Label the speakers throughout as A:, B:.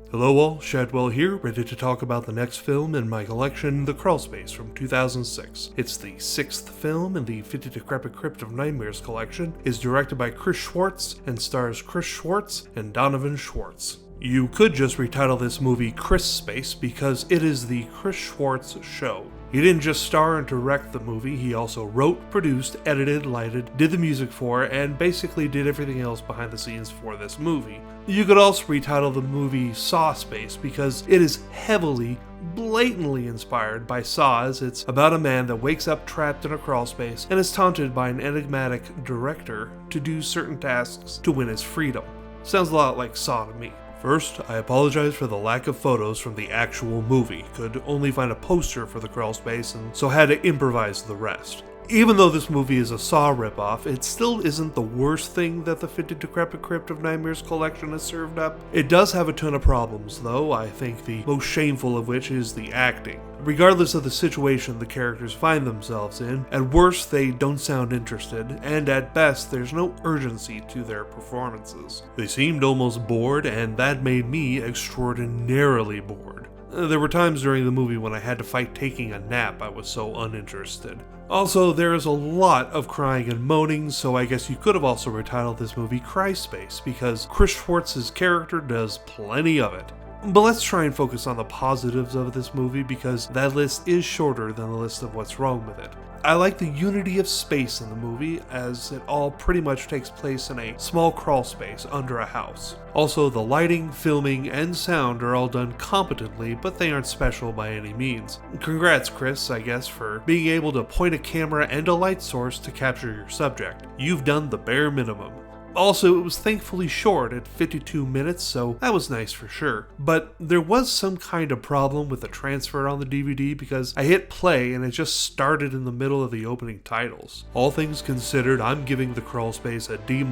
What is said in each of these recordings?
A: Hello all, Shadwell here, ready to talk about the next film in my collection, The Crawlspace from 2006. It's the 6th film in the Decrepit Crypt of Nightmares collection, is directed by Chris Schwartz, and stars Chris Schwartz and Donovan Schwartz. You could just retitle this movie Crawlspace because it is the Chris Schwartz show. He didn't just star and direct the movie, he also wrote, produced, edited, lighted, did the music for, and basically did everything else behind the scenes for this movie. You could also retitle the movie Sawspace because it is heavily, blatantly inspired by Saw, as it's about a man that wakes up trapped in a crawlspace and is taunted by an enigmatic director to do certain tasks to win his freedom. Sounds a lot like Saw to me. First, I apologize for the lack of photos from the actual movie. Could only find a poster for the Crawlspace and so had to improvise the rest. Even though this movie is a Saw ripoff, it still isn't the worst thing that the Decrepit Crypt of Nightmares collection has served up. It does have a ton of problems though, I think the most shameful of which is the acting. Regardless of the situation the characters find themselves in, at worst they don't sound interested, and at best there's no urgency to their performances. They seemed almost bored, and that made me extraordinarily bored. There were times during the movie when I had to fight taking a nap, I was so uninterested. Also, there is a lot of crying and moaning, so I guess you could have also retitled this movie Crawlspace, because Chris Schwartz's character does plenty of it. But let's try and focus on the positives of this movie, because that list is shorter than the list of what's wrong with it. I like the unity of space in the movie, as it all pretty much takes place in a small crawl space under a house. Also, the lighting, filming, and sound are all done competently, but they aren't special by any means. Congrats, Chris, I guess, for being able to point a camera and a light source to capture your subject. You've done the bare minimum. Also, it was thankfully short at 52 minutes, so that was nice for sure. But there was some kind of problem with the transfer on the DVD because I hit play and it just started in the middle of the opening titles. All things considered, I'm giving The Crawlspace a D-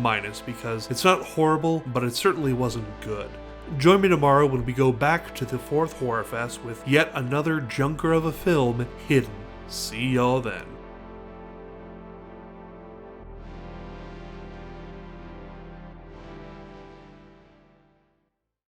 A: because it's not horrible, but it certainly wasn't good. Join me tomorrow when we go back to the 4th Horror Fest with yet another junker of a film, Hidden. See y'all then.